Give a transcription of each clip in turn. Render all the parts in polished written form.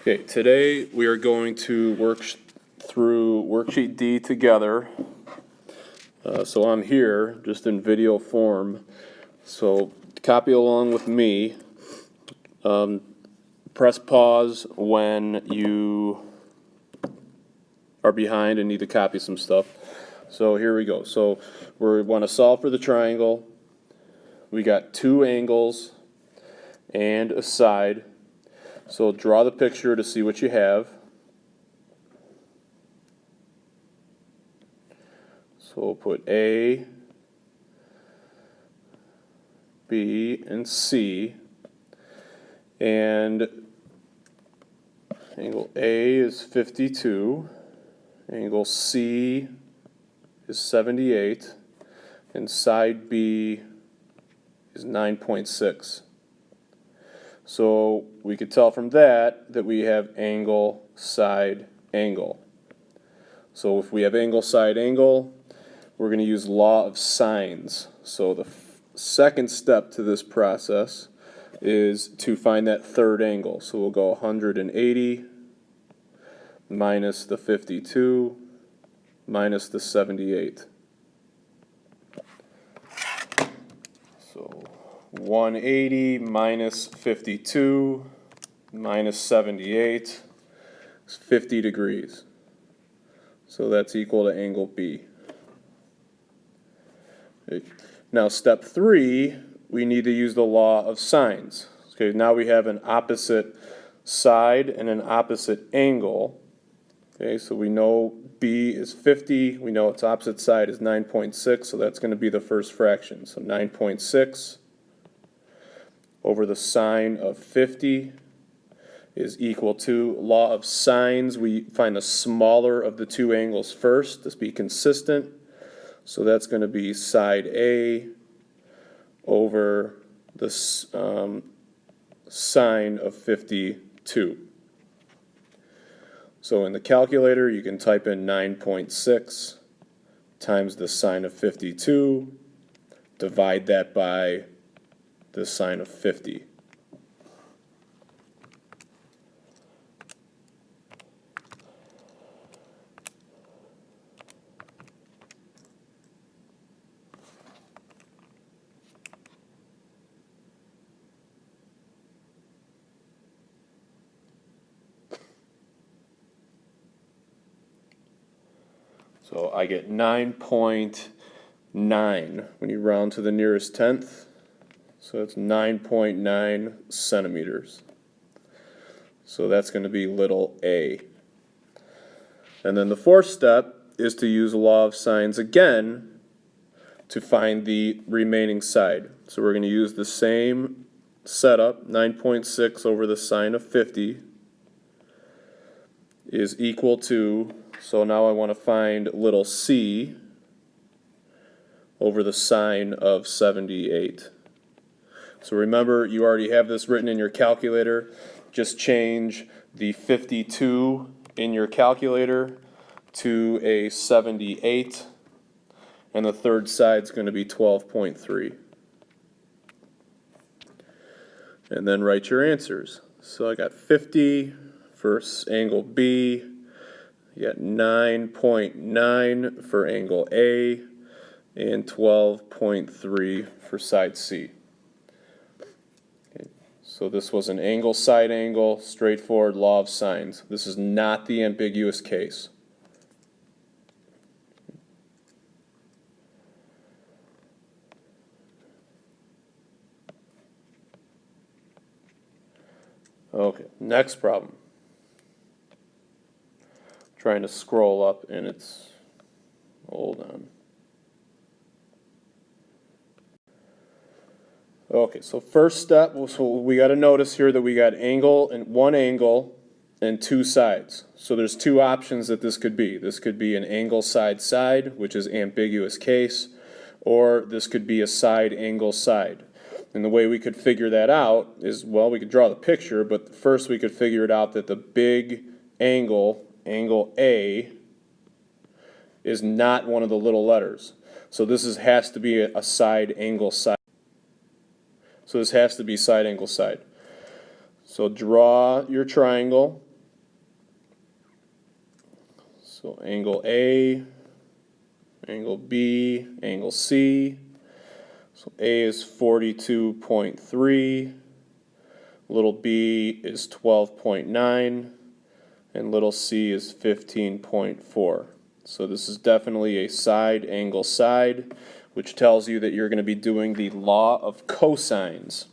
Okay, today we are going to work through Worksheet D together. So I'm here, just in video form. So copy along with me. Press pause when you are behind and need to copy some stuff. So here we go. So we want to solve for the triangle. We got two angles and a side. So draw the picture to see what you have. So we'll put A, B, and C. And angle A is 52. Angle C is 78. And side B is 9.6. So we could tell from that we have angle, side, angle. So if we have angle, side, angle, we're going to use law of sines. So the second step to this process is to find that third angle. So we'll go 180 minus the 52 minus the 78. So 180 minus 52 minus 78 is 50 degrees. So that's equal to angle B. Okay. Now step 3, we need to use the law of sines. Okay, now we have an opposite side and an opposite angle. Okay, so we know B is 50, we know its opposite side is 9.6, so that's going to be the first fraction. So 9.6 over the sine of 50 is equal to, law of sines, we find the smaller of the two angles first to be consistent. So that's going to be side A over the sine of 52. So in the calculator you can type in 9.6 times the sine of 52, divide that by the sine of 50. So I get 9.9 when you round to the nearest tenth. So it's 9.9 centimeters. So that's going to be little a. And then the fourth step is to use law of sines again to find the remaining side. So we're going to use the same setup, 9.6 over the sine of 50 is equal to, so now I want to find little c over the sine of 78. So remember, you already have this written in your calculator. Just change the 52 in your calculator to a 78, and the third side is going to be 12.3. And then write your answers. So I got 50 for angle B, you got 9.9 for angle A, and 12.3 for side C. Okay. So this was an angle, side angle, straightforward law of sines. This is not the ambiguous case. Okay, next problem. Trying to scroll up and it's, hold on. Okay, so first step, so we got to notice here that we got angle and one angle and two sides. So there's two options that this could be. This could be an angle side side, which is ambiguous case, or this could be a side angle side. And the way we could figure that out is, well, we could draw the picture, but first we could figure it out that the big angle, angle A, is not one of the little letters. So this has to be a side angle side. So this has to be side angle side. So draw your triangle. So angle A, angle B, angle C. So A is 42.3, little b is 12.9, and little c is 15.4. So this is definitely a side angle side, which tells you that you're going to be doing the law of cosines.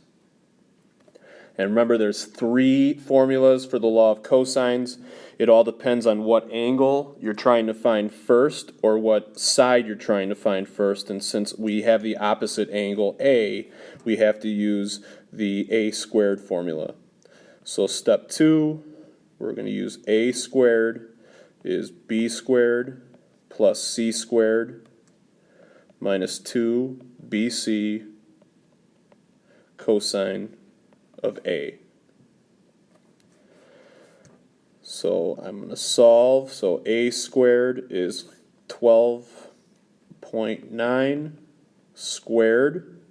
And remember, there's 3 formulas for the law of cosines. It all depends on what angle you're trying to find first or what side you're trying to find first. And since we have the opposite angle A, we have to use the a squared formula. So step 2, we're going to use a squared is b squared plus c squared minus 2bc cosine of A. So I'm going to solve. So A squared is 12.9 squared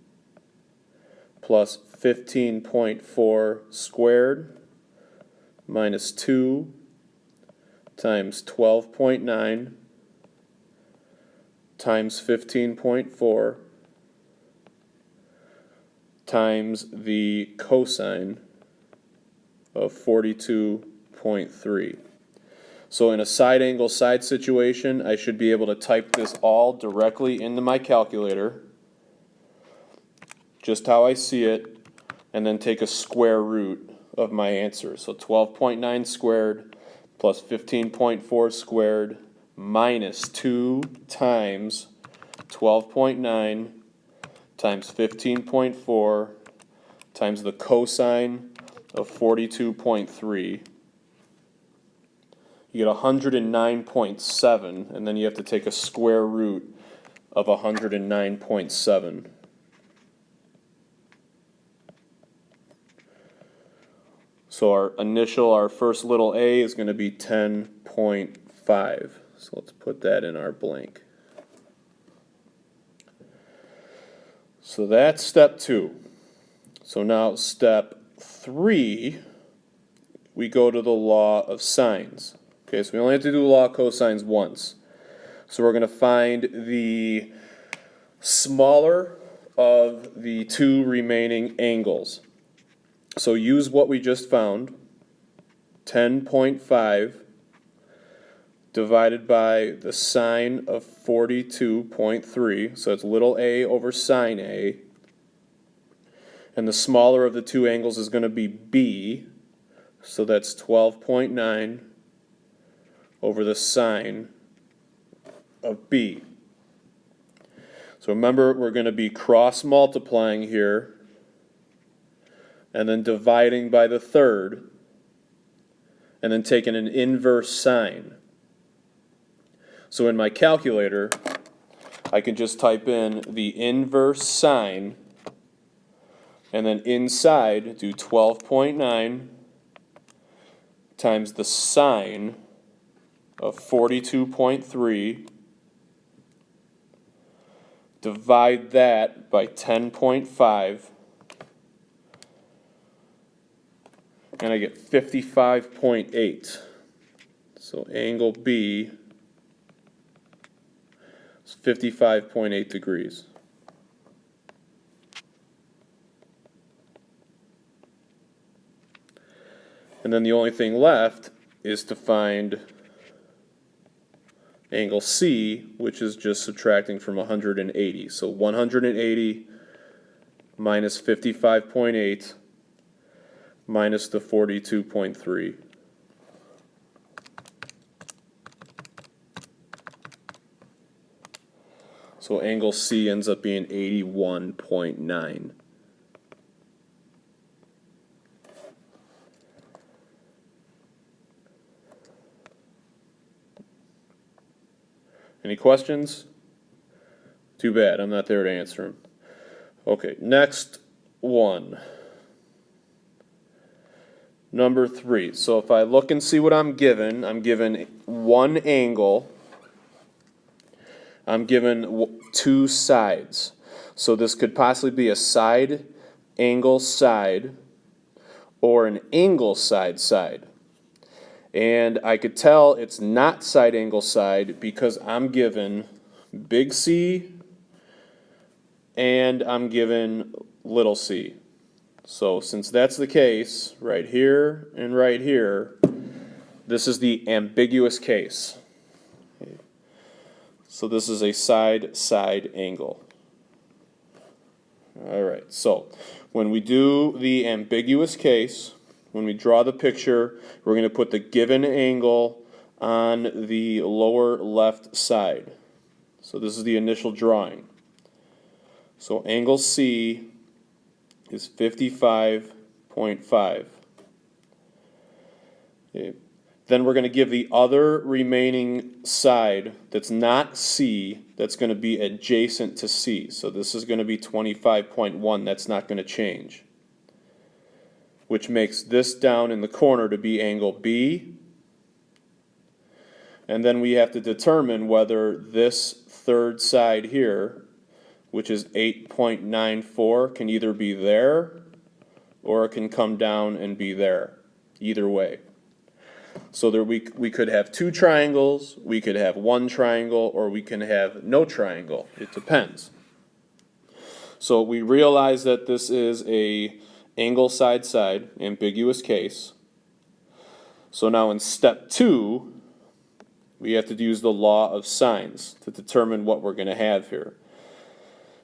plus 15.4 squared minus 2 times 12.9 times 15.4 times the cosine of 42.3. So in a side angle side situation, I should be able to type this all directly into my calculator, just how I see it, and then take a square root of my answer. So 12.9 squared plus 15.4 squared minus 2 times 12.9 times 15.4 times the cosine of 42.3. You get 109.7, and then you have to take a square root of 109.7. So our first little a is going to be 10.5. So let's put that in our blank. So that's step 2. So now step 3, we go to the law of sines. Okay, so we only have to do the law of cosines once. So we're going to find the smaller of the 2 remaining angles. So use what we just found, 10.5 divided by the sine of 42.3, so it's little a over sine A, and the smaller of the 2 angles is going to be B, so that's 12.9 over the sine of B. So remember, we're going to be cross multiplying here and then dividing by the third and then taking an inverse sine. So in my calculator, I can just type in the inverse sine and then inside do 12.9 times the sine of 42.3, divide that by 10.5, and I get 55.8. So angle B is 55.8 degrees. And then the only thing left is to find angle C, which is just subtracting from 180. So 180 minus 55.8 minus the 42.3. So angle C ends up being 81.9. Any questions? Too bad, I'm not there to answer them. Okay, next one. Number 3. So if I look and see what I'm given one angle. I'm given 2 sides. So this could possibly be a side angle side or an angle side side. And I could tell it's not side angle side because I'm given big C and I'm given little c. So since that's the case, right here and right here, this is the ambiguous case. Okay. So this is a side-side angle. All right, so when we do the ambiguous case, when we draw the picture, we're going to put the given angle on the lower left side. So this is the initial drawing. So angle C is 55.5. Okay. Then we're going to give the other remaining side that's not C, that's going to be adjacent to C. So this is going to be 25.1. That's not going to change, which makes this down in the corner to be angle B. And then we have to determine whether this third side here, which is 8.94, can either be there or it can come down and be there. Either way. So there we could have two triangles, we could have one triangle, or we can have no triangle. It depends. So we realize that this is a angle side-side, ambiguous case. So now in step 2, we have to use the law of sines to determine what we're going to have here.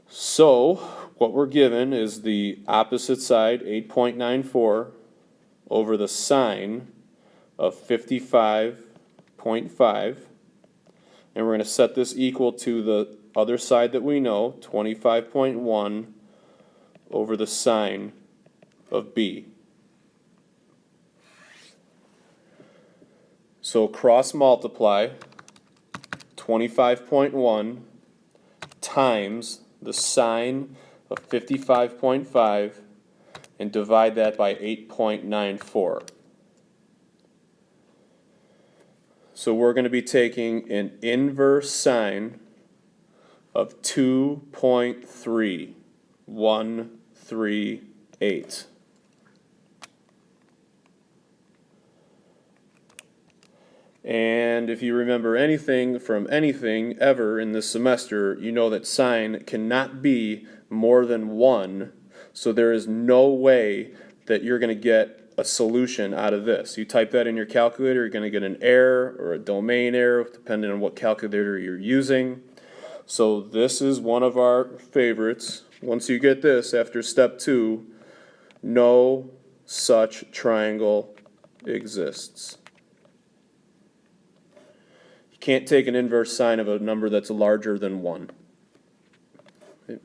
So what we're given is the opposite side, 8.94, over the sine of 55.5, and we're going to set this equal to the other side that we know, 25.1 over the sine of B. So cross multiply 25.1 times the sine of 55.5 and divide that by 8.94. So we're going to be taking an inverse sine of 2.3138. And if you remember anything from anything ever in this semester, you know that sine cannot be more than 1, so there is no way that you're going to get a solution out of this. You type that in your calculator, you're going to get an error or a domain error, depending on what calculator you're using. So this is one of our favorites. Once you get this, after step 2, no such triangle exists. You can't take an inverse sine of a number that's larger than 1. Okay.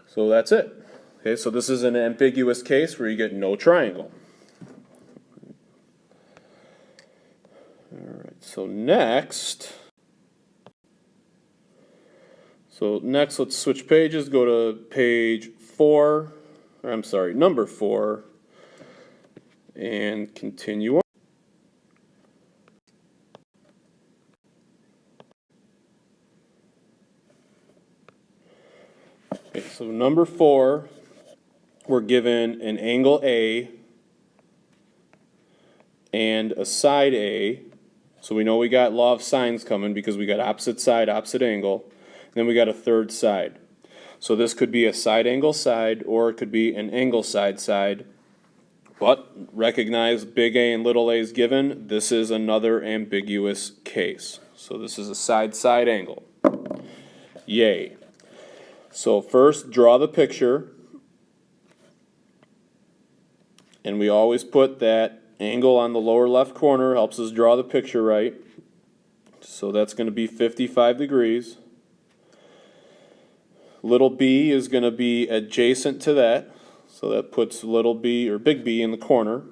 So that's it. Okay, so this is an ambiguous case where you get no triangle. All right, so next let's switch pages, go to page 4, or I'm sorry, number 4, and continue on. Okay, so number 4, we're given an angle A and a side A. So we know we got law of sines coming because we got opposite side, opposite angle. And then we got a third side. So this could be a side angle side or it could be an angle side side. But recognize big A and little a is given. This is another ambiguous case. So this is a side-side angle. Yay. So first draw the picture. And we always put that angle on the lower left corner, helps us draw the picture right. So that's going to be 55 degrees. Little b is going to be adjacent to that. So that puts little b or big B in the corner.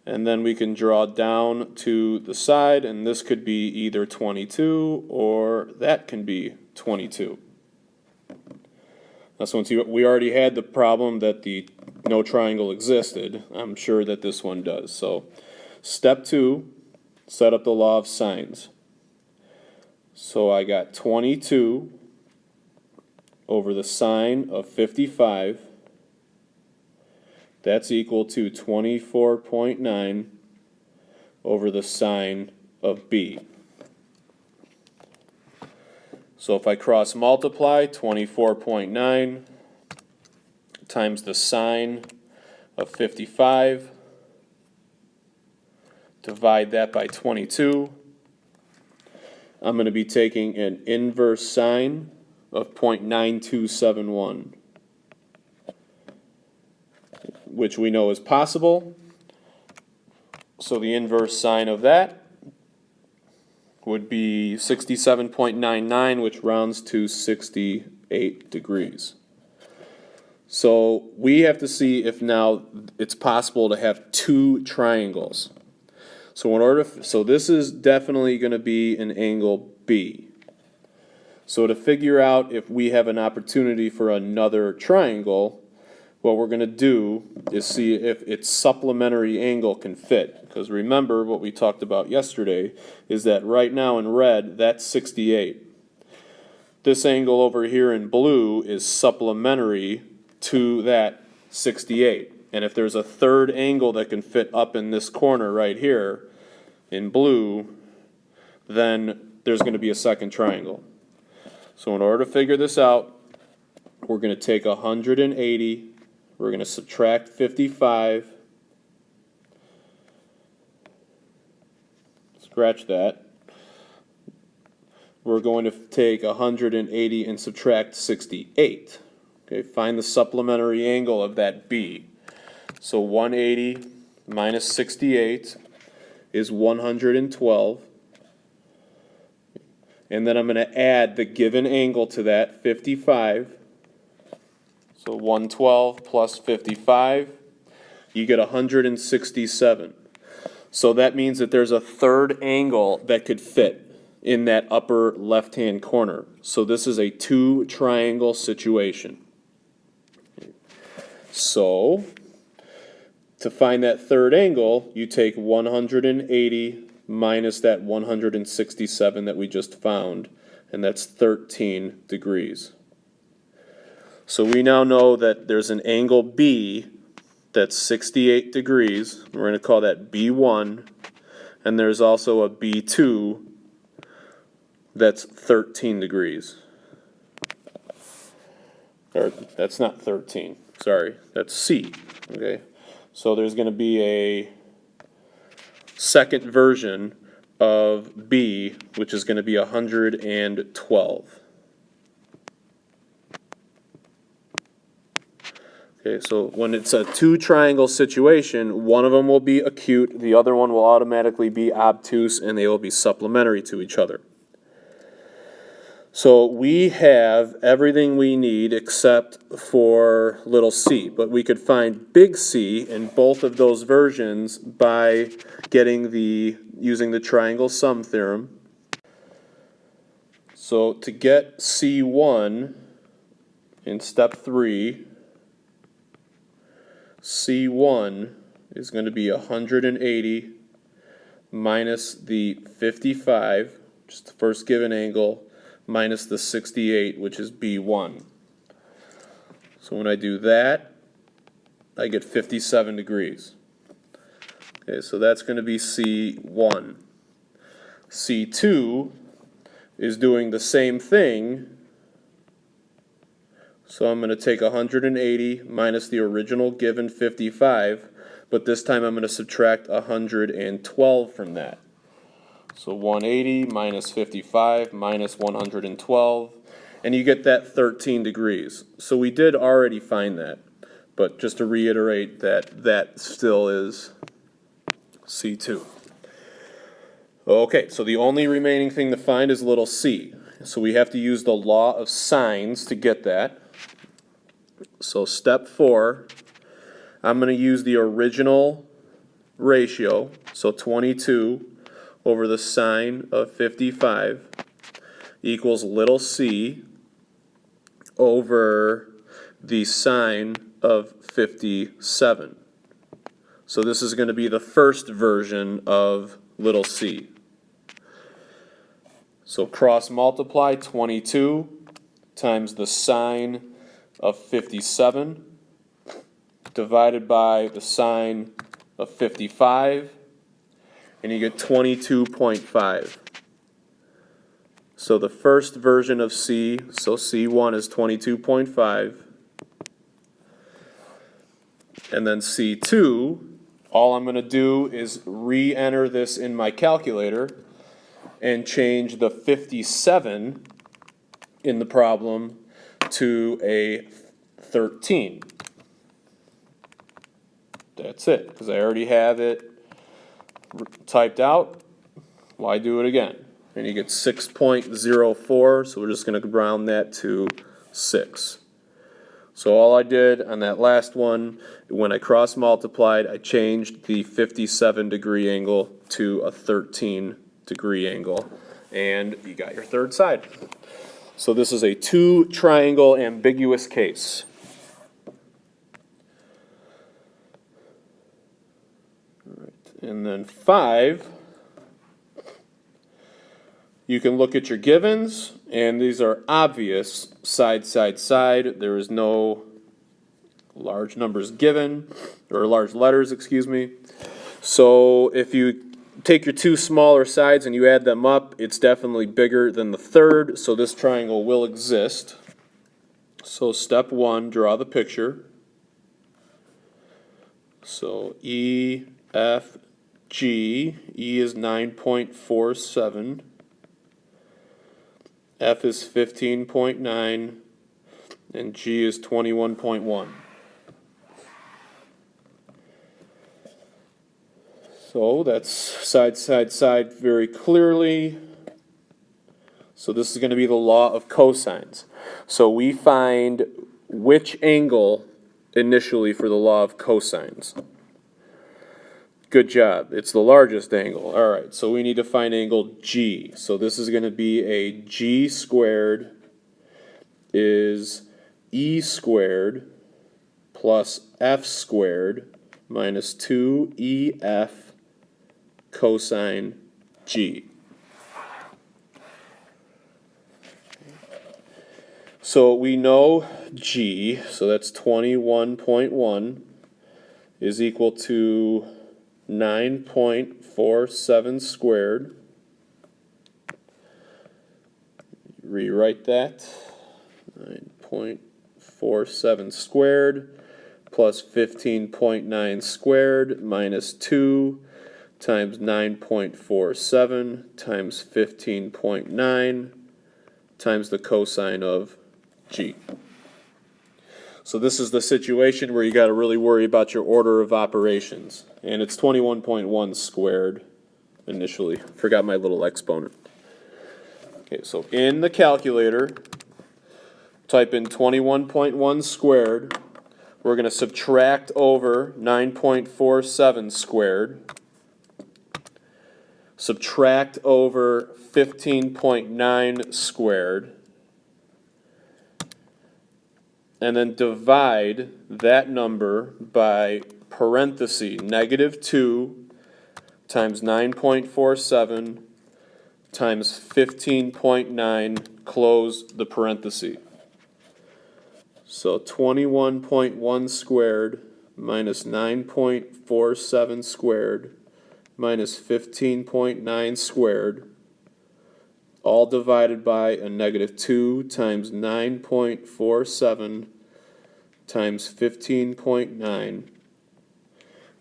And then we can draw down to the side, and this could be either 22 or that can be 22. Now, since we already had the problem that the no triangle existed, I'm sure that this one does. So step 2, set up the law of sines. So I got 22 over the sine of 55 That's equal to 24.9 over the sine of B. So if I cross multiply 24.9 times the sine of 55, divide that by 22, I'm going to be taking an inverse sine of 0.9271, which we know is possible. So the inverse sine of that would be 67.99, which rounds to 68 degrees. So we have to see if now it's possible to have two triangles. So this is definitely going to be an angle B. So to figure out if we have an opportunity for another triangle, what we're going to do is see if its supplementary angle can fit. Because remember what we talked about yesterday is that right now in red, that's 68. This angle over here in blue is supplementary to that 68. And if there's a third angle that can fit up in this corner right here in blue, then there's going to be a second triangle. So in order to figure this out, we're going to take 180, we're going to subtract 55, scratch that. We're going to take 180 and subtract 68. Okay, find the supplementary angle of that B. So 180 minus 68 is 112. And then I'm going to add the given angle to that, 55. So 112 plus 55, you get 167. So that means that there's a third angle that could fit in that upper left-hand corner. So this is a two triangle situation. So to find that third angle, you take 180 minus that 167 that we just found, and that's 13 degrees. So we now know that there's an angle B that's 68 degrees. We're going to call that B1, and there's also a B2 that's 13 degrees. Or that's not 13, sorry, that's C. Okay, so there's going to be a second version of B, which is going to be 112. Okay, so when it's a two triangle situation, one of them will be acute, the other one will automatically be obtuse, and they will be supplementary to each other. So we have everything we need except for little c, but we could find big C in both of those versions by using the triangle sum theorem. So to get C1 in step 3, C1 is going to be 180 minus the 55, which is the first given angle, minus the 68, which is B1. So when I do that, I get 57 degrees. Okay, so that's going to be C1. C2 is doing the same thing. So I'm going to take 180 minus the original given 55, but this time I'm going to subtract 112 from that. So 180 minus 55 minus 112, and you get that 13 degrees. So we did already find that, but just to reiterate that still is C2. Okay, so the only remaining thing to find is little c. So we have to use the law of sines to get that. So step 4, I'm going to use the original ratio, so 22 over the sine of 55 equals little c over the sine of 57. So this is going to be the first version of little c. So cross multiply 22 times the sine of 57 divided by the sine of 55, and you get 22.5. So the first version of C, so C1 is 22.5, and then C2, all I'm going to do is re-enter this in my calculator and change the 57 in the problem to a 13. That's it, because I already have it typed out. Why do it again? And you get 6.04, so we're just going to round that to 6. So all I did on that last one, when I cross multiplied, I changed the 57-degree angle to a 13-degree angle, and you got your third side. So this is a two-triangle ambiguous case. All right. And then 5, you can look at your givens, and these are obvious, side, side, side. There is no large numbers given, or large letters, excuse me. So if you take your two smaller sides and you add them up, it's definitely bigger than the third, so this triangle will exist. So step 1, draw the picture. So E, F, G. E is 9.47. F is 15.9, and G is 21.1. So that's side, side, side very clearly. So this is going to be the law of cosines. So we find which angle initially for the law of cosines. Good job. It's the largest angle. All right, so we need to find angle G. So this is going to be a G squared is E squared plus F squared minus 2EF cosine G. So we know G, so that's 21.1, is equal to 9.47 squared. Rewrite that. 9.47 squared plus 15.9 squared minus 2 times 9.47 times 15.9 times the cosine of G. So this is the situation where you got to really worry about your order of operations. And it's 21.1 squared initially. Forgot my little exponent. Okay, so in the calculator, type in 21.1 squared. We're going to subtract over 9.47 squared. Subtract over 15.9 squared. And then divide that number by parenthesis negative 2 times 9.47 times 15.9, close the parenthesis. So 21.1 squared minus 9.47 squared minus 15.9 squared, all divided by a negative 2 times 9.47 times 15.9.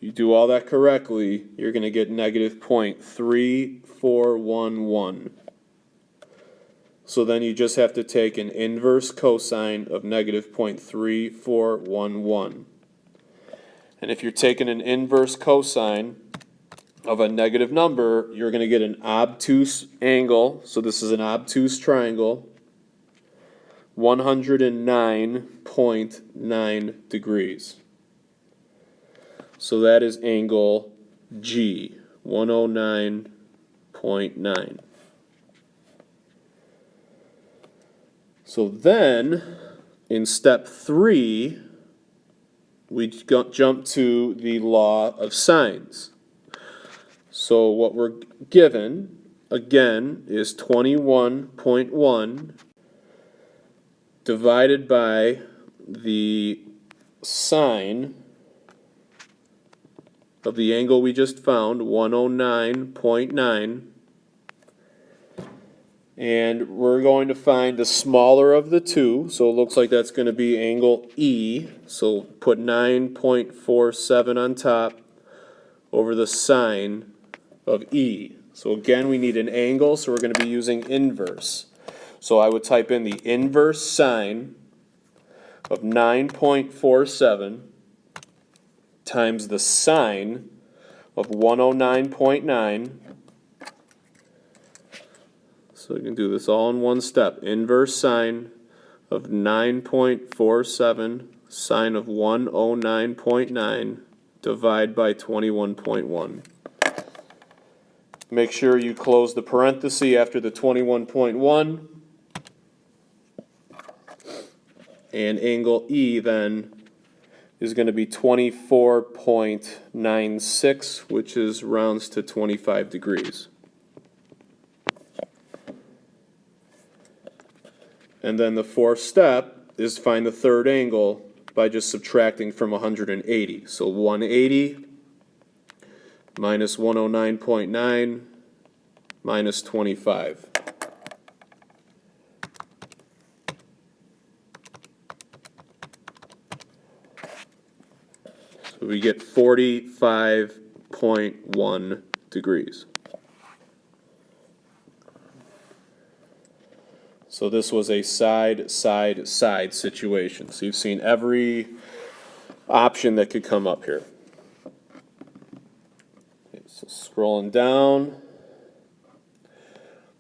You do all that correctly, you're going to get negative 0.3411. So then you just have to take an inverse cosine of negative 0.3411. And if you're taking an inverse cosine of a negative number, you're going to get an obtuse angle. So this is an obtuse triangle, 109.9 degrees. So that is angle G, 109.9. So then, in step 3, we jump to the law of sines. So what we're given, again, is 21.1 divided by the sine of the angle we just found, 109.9. And we're going to find the smaller of the two, so it looks like that's going to be angle E. So put 9.47 on top over the sine of E. So again, we need an angle, so we're going to be using inverse. So I would type in the inverse sine of 9.47 times the sine of 109.9. So we can do this all in one step. Inverse sine of 9.47 sine of 109.9 divide by 21.1. Make sure you close the parenthesis after the 21.1. And angle E then is going to be 24.96, which is rounds to 25 degrees. And then the fourth step is find the third angle by just subtracting from 180. So 180 minus 109.9 minus 25. So we get 45.1 degrees. So this was a side, side, side situation. So you've seen every option that could come up here. Okay, so scrolling down,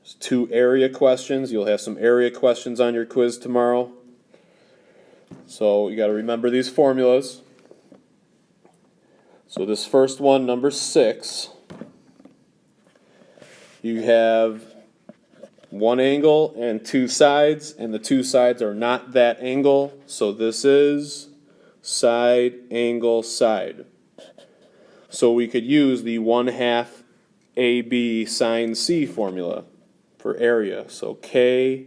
there's two area questions. You'll have some area questions on your quiz tomorrow. So you got to remember these formulas. So this first one, number 6, you have one angle and two sides, and the two sides are not that angle, so this is side, angle, side. So we could use the 1/2 AB sine C formula for area. So K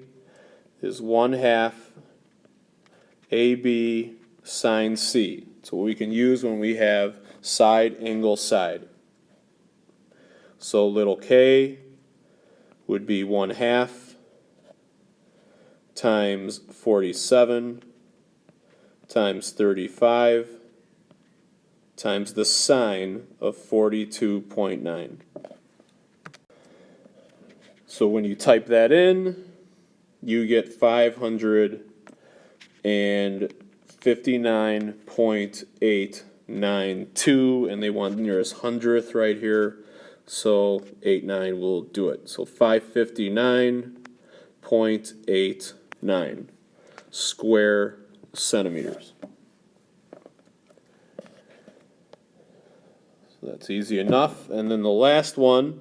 is 1/2 AB sine C. So we can use when we have side, angle, side. So little k would be 1/2 times 47 times 35 times the sine of 42.9. So when you type that in, you get 559.892, and they want the nearest hundredth right here. So 89 will do it. So 559.89 square centimeters. So that's easy enough. And then the last one,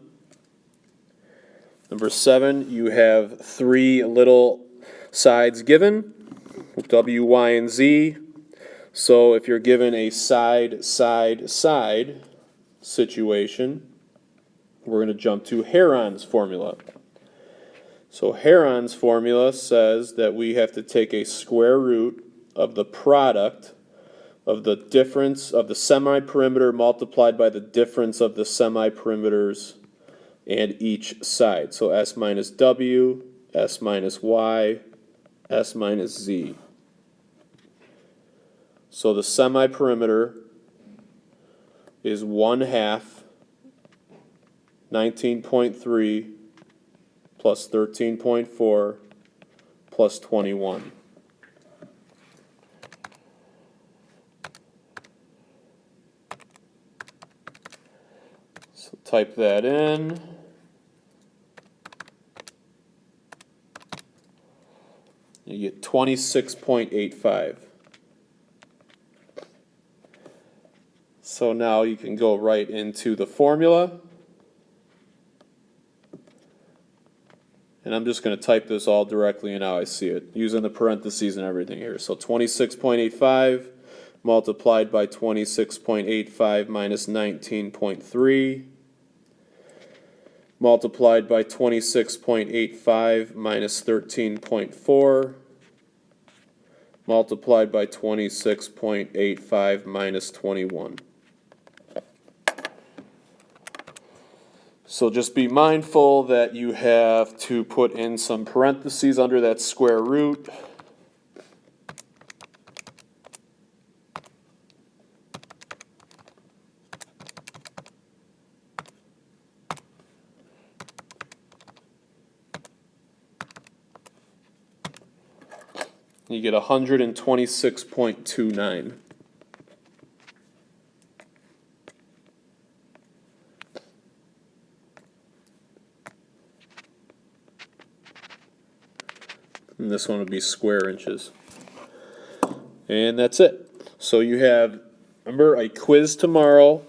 number 7, you have 3 little sides given, W, Y, and Z. So if you're given a side, side, side situation, we're going to jump to Heron's formula. So Heron's formula says that we have to take a square root of the product of the difference of the semi-perimeter multiplied by the difference of the semi-perimeters and each side. So S minus W, S minus Y, S minus Z. So the semi-perimeter is 1/2 19.3 plus 13.4 plus 21. So type that in. You get 26.85. So now you can go right into the formula. And I'm just going to type this all directly in how I see it, using the parentheses and everything here. So 26.85 multiplied by 26.85 minus 19.3 multiplied by 26.85 minus 13.4 multiplied by 26.85 minus 21. So just be mindful that you have to put in some parentheses under that square root. You get 126.29. And this one would be square inches. And that's it. So you have, remember, a quiz tomorrow.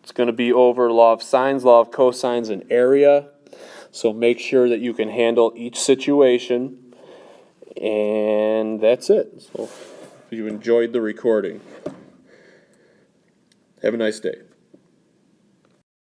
It's going to be over law of sines, law of cosines, and area. So make sure that you can handle each situation. And that's it. So if you enjoyed the recording, have a nice day.